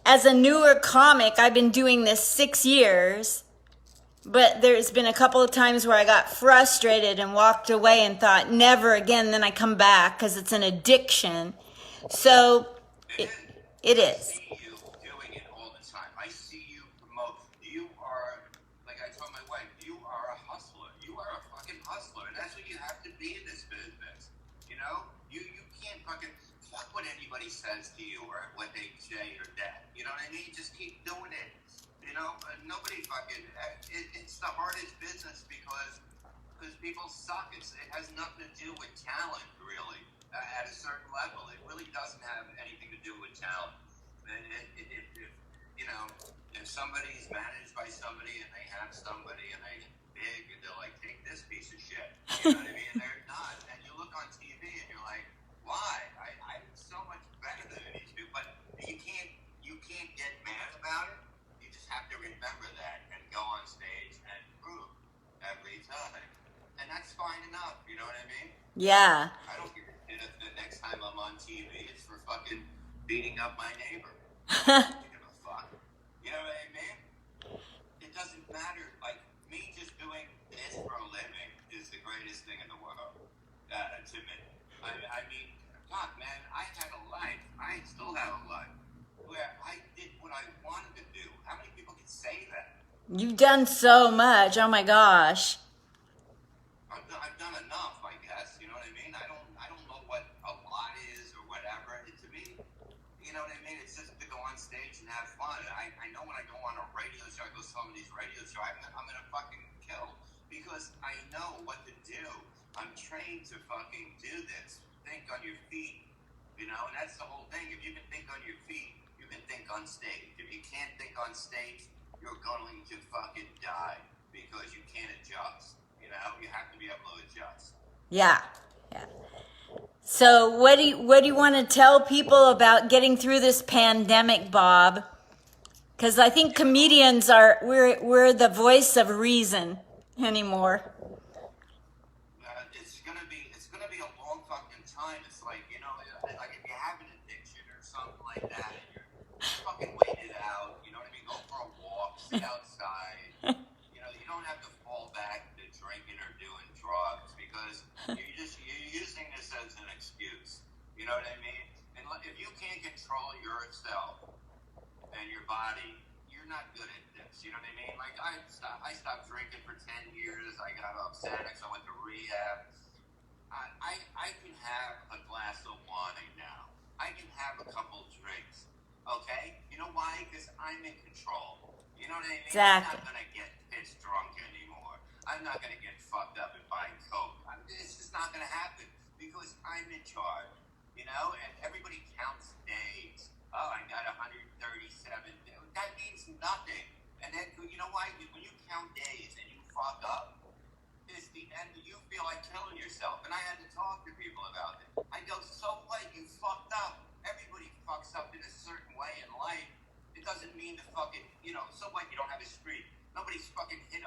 Speaker 1: as a newer comic, I've been doing this 6 years, but there's been a couple of times where I got frustrated and walked away and thought, never again. Then I come back because it's an addiction. So, it is.
Speaker 2: I see you doing it all the time. I see you promote. You are, like I told my wife, you are a hustler. You are a fucking hustler. And that's what you have to be in this business. You know? You can't fucking fuck what anybody says to you or what they say or that. You know what I mean? Just keep doing it. You know? Nobody fucking, it's the hardest business because people suck. It has nothing to do with talent, really. At a certain level, it really doesn't have anything to do with talent. And you know, if somebody's managed by somebody and they have somebody and they get big and they're like, take this piece of shit, you know what I mean? And they're not. And you look on TV and you're like, why? I'm so much better than these people. But you can't get mad about it. You just have to remember that and go on stage and prove every time. And that's fine enough. You know what I mean?
Speaker 1: Yeah.
Speaker 2: I don't give a shit if the next time I'm on TV it's for fucking beating up my neighbor. I don't give a fuck. You know what I mean? It doesn't matter. Like, me just doing this for a living is the greatest thing in the world to me. I mean, fuck, man, I had a life. I still have a life where I did what I wanted to do. How many people can say that?
Speaker 1: You've done so much. Oh my gosh.
Speaker 2: I've done enough, I guess. You know what I mean? I don't know what a lot is or whatever. To me, you know what I mean? It's just to go on stage and have fun. I know when I go on a radio show, I go to some of these radio shows, I'm gonna fucking kill because because I know what to do. I'm trained to fucking do this. Think on your feet, and that's the whole thing. If you can think on your feet, you can think on stage. If you can't think on stage, you're going to fucking die because you can't adjust. You have to be able to adjust.
Speaker 1: Yeah. Yeah. So what do you want to tell people about getting through this pandemic, Bob? Because I think comedians we're the voice of reason anymore.
Speaker 2: It's gonna be a long fucking time. It's like like if you have an addiction or something like that, and you're fucking waiting it out. You know what I mean? Go for a walk, sit outside. You don't have to fall back to drinking or doing drugs because you're using this as an excuse. You know what I mean? And if you can't control yourself and your body, you're not good at this. You know what I mean? Like I stopped drinking for 10 years. I got upset. I went to rehab. I can have a glass of wine now. I can have a couple drinks. Okay? You know why? Because I'm in control. You know what I mean?
Speaker 1: Exactly.
Speaker 2: I'm not gonna get pissed drunk anymore. I'm not gonna get fucked up and buy coke. It's just not gonna happen because I'm in charge. And everybody counts days. Oh, I got 137 days. That means nothing. And then, you know why? When you count days and you fuck up, it's the end. You feel like killing yourself. And I had to talk to people about it. I go, so what? You fucked up. Everybody fucks up in a certain way in life. It doesn't mean the fucking, so what? You don't have a streak. Nobody's fucking hit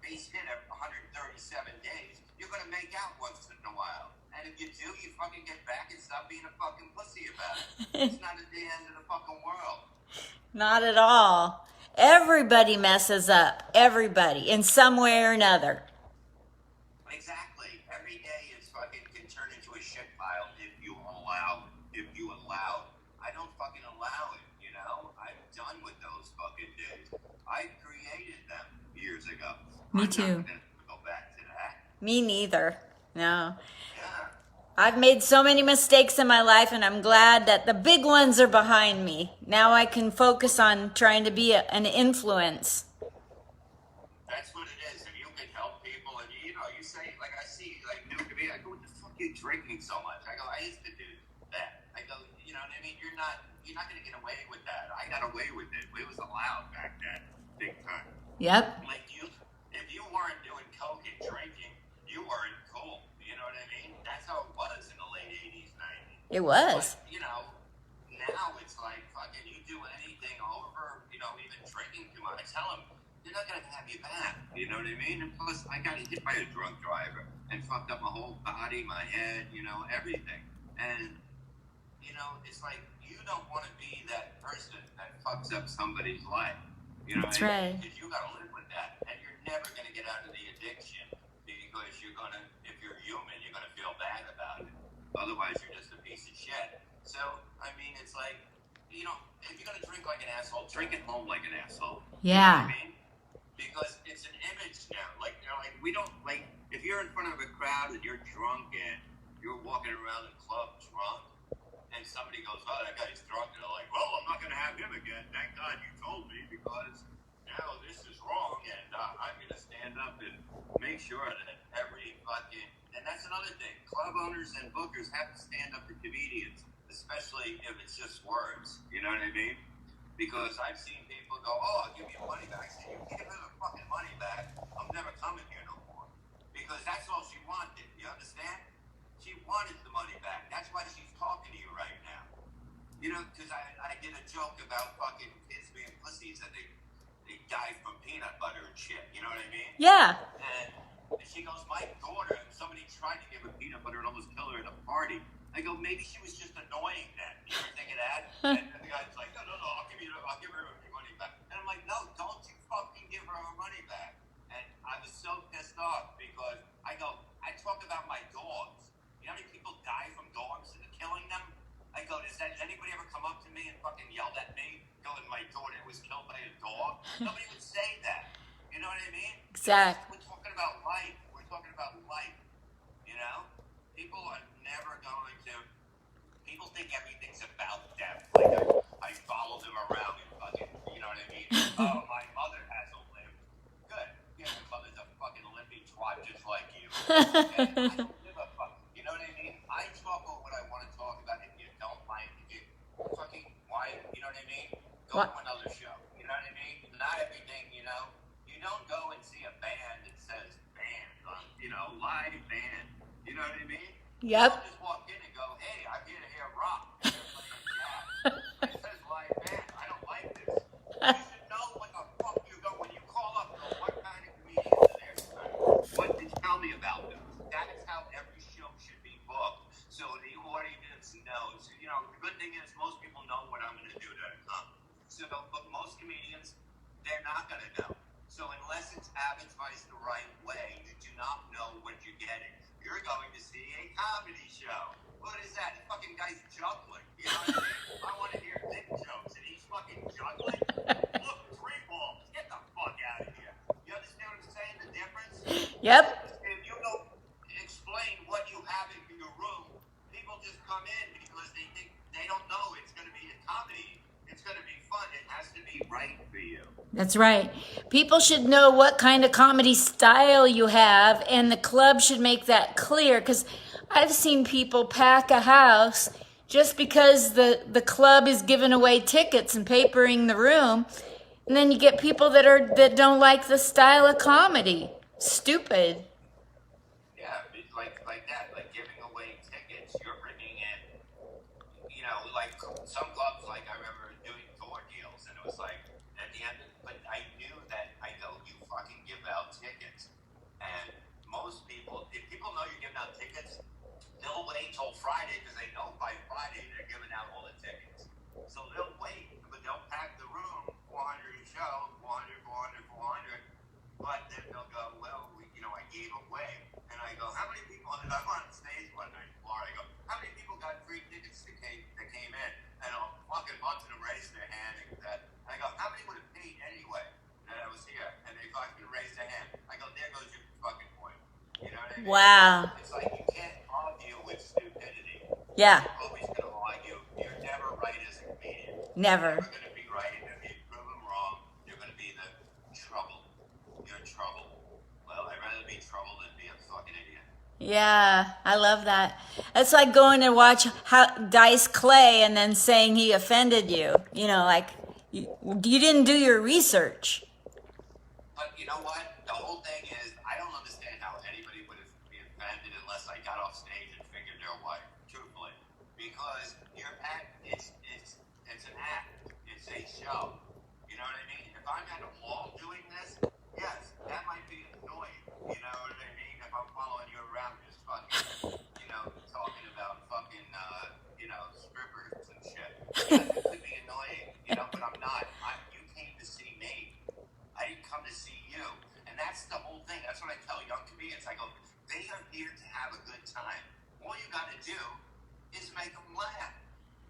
Speaker 2: base hit at 137 days. You're going to make out once in a while. And if you do, you fucking get back and stop being a fucking pussy about it. It's not at the end of the fucking world.
Speaker 1: Not at all. Everybody messes up. Everybody, in some way or another.
Speaker 2: Exactly. Every day is fucking can turn into a shit pile if you allow. I don't fucking allow it. I'm done with those fucking days. I created them years ago.
Speaker 1: Me
Speaker 2: I'm
Speaker 1: too.
Speaker 2: not gonna go back to that.
Speaker 1: Me neither. No.
Speaker 2: Yeah.
Speaker 1: I've made so many mistakes in my life, and I'm glad that the big ones are behind me. Now I can focus on trying to be an influence.
Speaker 2: That's what it is. If you can help people, and you say, like I see, like new to me, I go, what the fuck are you drinking so much? I go, I used to do that. I go, you know what I mean? You're not gonna get away with that. I got away with it. It was allowed back then, big time.
Speaker 1: Yep.
Speaker 2: Like if you weren't doing coke and drinking, you weren't cool. You know what I mean? That's how it was in the late 80s, 90s.
Speaker 1: It was.
Speaker 2: But, now it's like fucking you do anything over, even drinking too much. I tell them, they're not going to have you back. You know what I mean? And plus, I got hit by a drunk driver and fucked up my whole body, my head, everything. And, it's like you don't want to be that person that fucks up somebody's life. You know
Speaker 1: That's
Speaker 2: what I
Speaker 1: right.
Speaker 2: mean? Because you got to live with that. And you're never going to get out of the addiction because if you're human, you're going to feel bad about it. Otherwise, you're just a piece of shit. So, I mean, it's like, if you're going to drink like an asshole, drink at home like an asshole.
Speaker 1: Yeah.
Speaker 2: You know what I mean? Because it's an image now. Like, we don't, like, if you're in front of a crowd and you're drunk and you're walking around the club drunk, and somebody goes, oh, that guy's drunk, and they're like, well, I'm not going to have him again. Thank God you told me because now this is wrong, and I'm going to stand up and make sure that every fucking, and that's another thing. Club owners and bookers have to stand up to comedians, especially if it's just words. You know what I mean? Because I've seen people go, oh, I'll give you money back. I said, you give her the fucking money back, I'm never coming here no more. Because that's all she wanted. You understand? She wanted the money back. That's why she's talking to you right now. Because I did a joke about fucking kids being pussies and they die from peanut butter and shit. You know what I mean?
Speaker 1: Yeah.
Speaker 2: And she goes, my daughter, somebody tried to give her peanut butter and almost kill her at a party. I go, maybe she was just annoying then. You ever think of that? And the guy's like, no, I'll give her her money back. And I'm like, no, don't you fucking give her her money back. And I was so pissed off because I talk about my dogs. You know how many people die from dogs and killing them? I go, does anybody ever come up to me and fucking yelled at me, going, my daughter was killed by a dog? Nobody would say that. You know what I mean?
Speaker 1: Exactly.
Speaker 2: We're talking about life. We're talking about life. People are never going to. People think everything's about them. Like I follow them around and fucking, you know what I mean? Oh, my mother hasn't lived. Good. Yeah, my mother's a Okay, I don't give a fuck. You know what I mean? I talk about what I want to talk about. If you don't like, if you fucking why, you know what I mean? Go
Speaker 1: What?
Speaker 2: to another show. You know what I mean? Not everything, you know. You don't go and see a band that says band on, you know, live band. You know what I mean? You
Speaker 1: Yep.
Speaker 2: don't just walk in and go, hey, I'm here to hear rock. And they're playing jazz. It says live band. I don't like this. You should know what the fuck you go when you call up. Go, what kind of comedians are there tonight? What did tell me about them? That's how every show should be booked, so the audience knows. You know, the good thing is most people know what I'm going to do to come. So, but most comedians, they're not going to know. So unless it's advertised the right way, you do not know what you're getting. You're going to see a comedy show. What is that? The fucking guy's juggling. You know what I mean? I want to hear dick jokes, and he's fucking juggling. Look, 3 balls. Get the fuck out of here. You understand what I'm saying? The difference?
Speaker 1: Yep.
Speaker 2: If you don't explain what you have in your room, people just come in because they think they don't know it's going to be a comedy. It's going to be fun. It has to be right for you.
Speaker 1: That's right. People should know what kind of comedy style you have, and the club should make that clear, because I've seen people pack a house just because the club is giving away tickets and papering the room, and then you get people that don't like the style of comedy. Stupid.
Speaker 2: Yeah, it's like that, like giving away tickets. You're bringing in, you know, like some clubs. Like I remember doing tour deals, and it was like at the end. But I knew that I go, you fucking give out tickets, and most people, if people know you're giving out tickets, they'll wait till Friday because they know by Friday they're giving out all the tickets. So they'll wait, but they'll pack the room, 400 a show, 400, 400, 400. But then they'll go, well, you know, I gave away. And I go, how many people, and I'm on stage one night in Florida, I go, how many people got free tickets that came in? And a fucking bunch of them raised their hand. And I go, how many would have paid anyway that I was here? And they fucking raised their hand. I go, there goes your fucking point. You know what I mean?
Speaker 1: Wow.
Speaker 2: It's like you can't argue with stupidity.
Speaker 1: Yeah.
Speaker 2: You're always going to argue. You're never right as a comedian.
Speaker 1: Never.
Speaker 2: You're never going to be right. And if you prove them wrong, you're going to be the trouble. You're trouble. Well, I'd rather be trouble than be a fucking idiot.
Speaker 1: Yeah, I love that. It's like going to watch Dice Clay and then saying he offended you. You know, like you didn't do your research.
Speaker 2: But you know what? The whole thing is, I don't understand how anybody would be offended unless I got off stage and figured their way, truthfully. Because it's an act. It's a show. You know what I mean? If I'm at a mall doing this, yes, that might be annoying. You know what I mean? If I'm following you around just fucking, you know, talking about fucking, you know, strippers and shit. Yes, it could be annoying, you know, but I'm not. You came to see me. I didn't come to see you. And that's the whole thing. That's what I tell young comedians. I go, they are here to have a good time. All you got to do is make them laugh.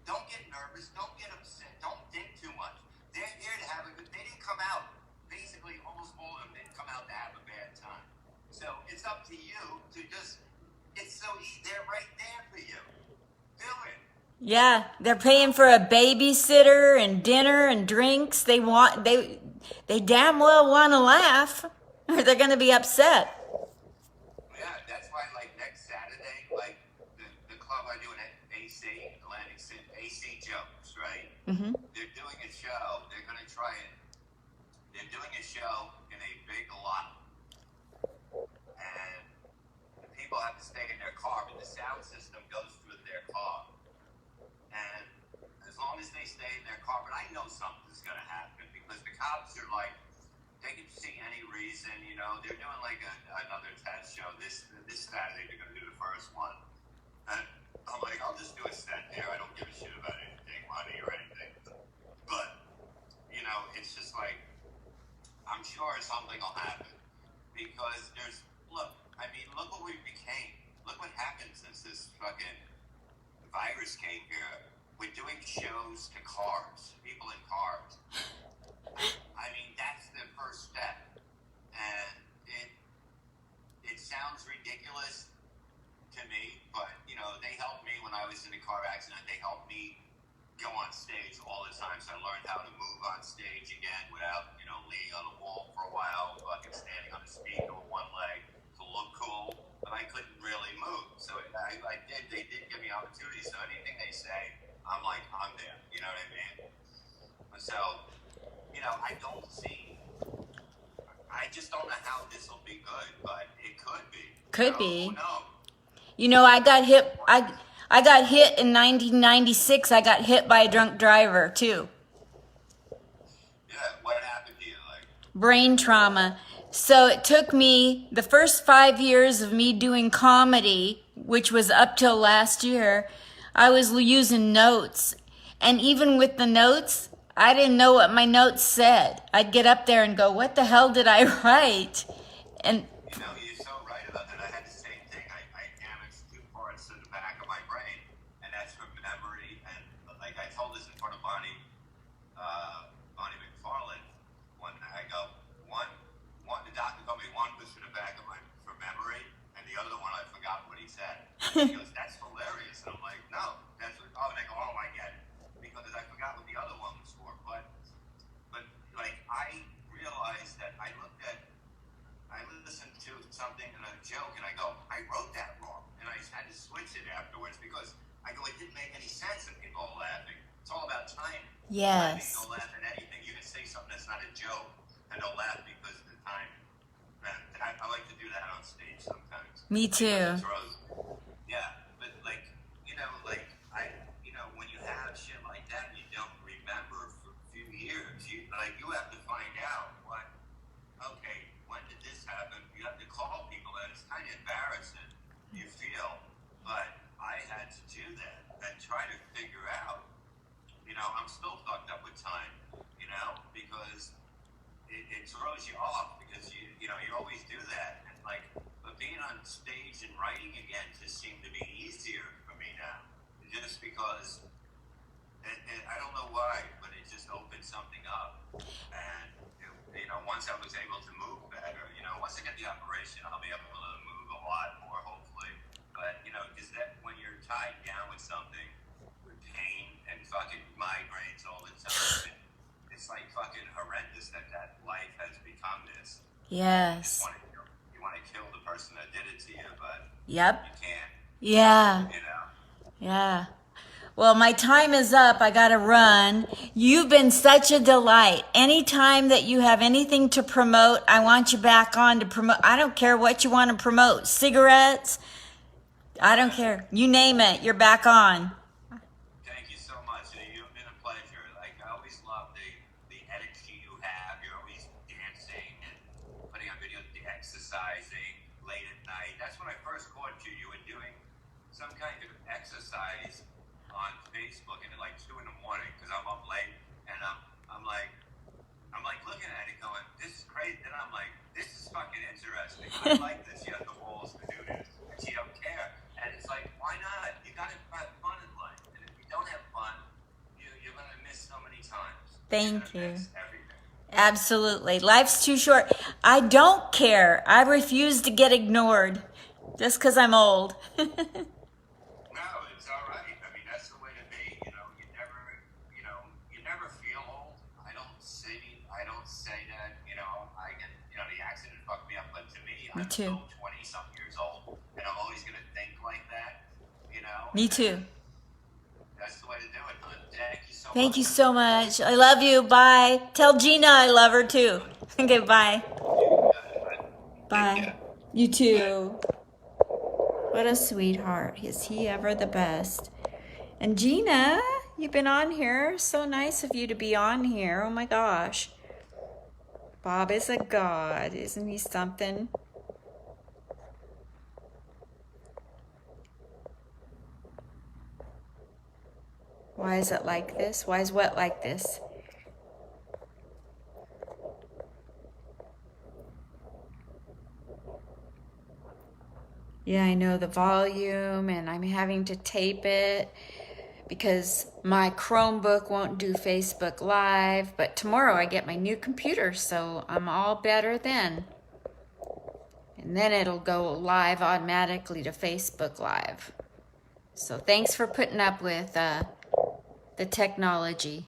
Speaker 2: Don't get nervous. Don't get upset. Don't think too much. They're here to have a good. They didn't come out. Basically, almost all of them didn't come out to have a bad time. So it's up to you to just. It's so easy. They're right there for you. Do it.
Speaker 1: Yeah, they're paying for a babysitter and dinner and drinks. They damn well want to laugh, or they're going to be upset.
Speaker 2: Yeah, that's why, like, next Saturday, like, the club I do in AC, Atlantic City, AC Jokes, right?
Speaker 1: Mm-hmm.
Speaker 2: They're doing a show. They're going to try it. They're doing a show in a big lot. And the people have to stay in their car, but the sound system goes through their car. And as long as they stay in their car, but I know something's going to happen because the cops are like, they can see any reason, you know. They're doing like another test show this Saturday. They're going to do the first one. And I'm like, I'll just do a set there. I don't give a shit about anything, money or anything. But, you know, it's just like, I'm sure something will happen. Because look what we became. Look what happened since this fucking virus came here. We're doing shows to cars, people in cars. I mean, that's the first step. And it sounds ridiculous to me, but, you know, they helped me when I was in a car accident. They helped me go on stage all the time, so I learned how to move on stage again without, you know, leaning on the wall for a while, fucking standing on the speaker with one leg to look cool.
Speaker 1: Could
Speaker 2: Who
Speaker 1: be.
Speaker 2: knows?
Speaker 1: You know, I got hit. I got hit in 1996. I got hit by a drunk driver too.
Speaker 2: Yeah, what happened to you? Like,
Speaker 1: Brain trauma. So it took me the first 5 years of me doing comedy, which was up till last year. I was using notes, and even with the notes, I didn't know what my notes said. I'd get up there and go, "What the hell did I write?" And
Speaker 2: you know, you're so right about that. I had the same thing. I damaged two parts of the back of my brain, and that's from memory. And like I told this in front of Bonnie McFarland, one I go one. The doctor told me one was for the back of my for memory, and the other one I forgot what he said. He goes, "That's hilarious." And I'm like, "No, that's what." Oh, and they go, "Oh, I get it," because I forgot what the other one was for. But like I realized that I listened to something in a joke and I go, I wrote that wrong. And I had to switch it afterwards because I go, it didn't make any sense if people are laughing. It's all about timing.
Speaker 1: yes,
Speaker 2: They'll laugh at anything. You can say something that's not a joke and they'll laugh because of the timing. And I like to do that on stage sometimes.
Speaker 1: me too.
Speaker 2: Yeah, but like, when you have shit like that and you don't remember for a few years, you have to find out okay, when did this happen? You have to call people, and it's kind of embarrassing, you feel, but I had to do that and try to figure out, I'm still fucked up with time, because it throws you off because you always do that. And but being on stage and writing again just seemed to be easier for me now, just because I don't know why, but it just opened something up. And once I was able to move better, once I get the operation, I'll be able to move a lot more, hopefully. But is that when you're tied down with something, with pain and fucking migraines all the time, it's like fucking horrendous that life has become this.
Speaker 1: Yes.
Speaker 2: You want to kill the person that did it to you, but
Speaker 1: Yep.
Speaker 2: you can't.
Speaker 1: Yeah. Yeah. Well, my time is up. I got to run. You've been such a delight. Anytime that you have anything to promote, I want you back on to promote. I don't care what you want to promote. Cigarettes. I don't care. You name it. You're back on.
Speaker 2: Thank you so much. You've been a pleasure. Like, I always love the energy you have. You're always dancing and putting on videos, exercising late at night. That's when I first caught you. You were doing some kind of exercise on Facebook and at like 2 in the morning because I'm up late and I'm like looking at it going, this is crazy. And I'm like, this is fucking interesting. I like this. You have the balls to do this. And she don't care. And it's like, why not? You gotta have fun in life. And if you don't have fun, you're gonna miss so many times.
Speaker 1: Thank you.
Speaker 2: Miss everything.
Speaker 1: Absolutely. Life's too short. I don't care. I refuse to get ignored just because I'm old.
Speaker 2: No, it's all right. I mean, that's the way to be. You never feel old. I don't say that. I get, the accident fucked me up, but to me, I'm
Speaker 1: too.
Speaker 2: still 20-something years old, and I'm always gonna think like that.
Speaker 1: Me too.
Speaker 2: That's the way to do it. Thank you so much.
Speaker 1: Thank you so much. I love you. Bye. Tell Gina I love her too. Okay, bye. Bye. You too. What a sweetheart. Is he ever the best? And Gina, you've been on here. So nice of you to be on here. Oh my gosh. Bob is a god. Isn't he something? Why is it like this? Why is what like this? Yeah, I know the volume, and I'm having to tape it because my Chromebook won't do Facebook Live, but tomorrow I get my new computer, so I'm all better then. And then it'll go live automatically to Facebook Live. So thanks for putting up with the technology.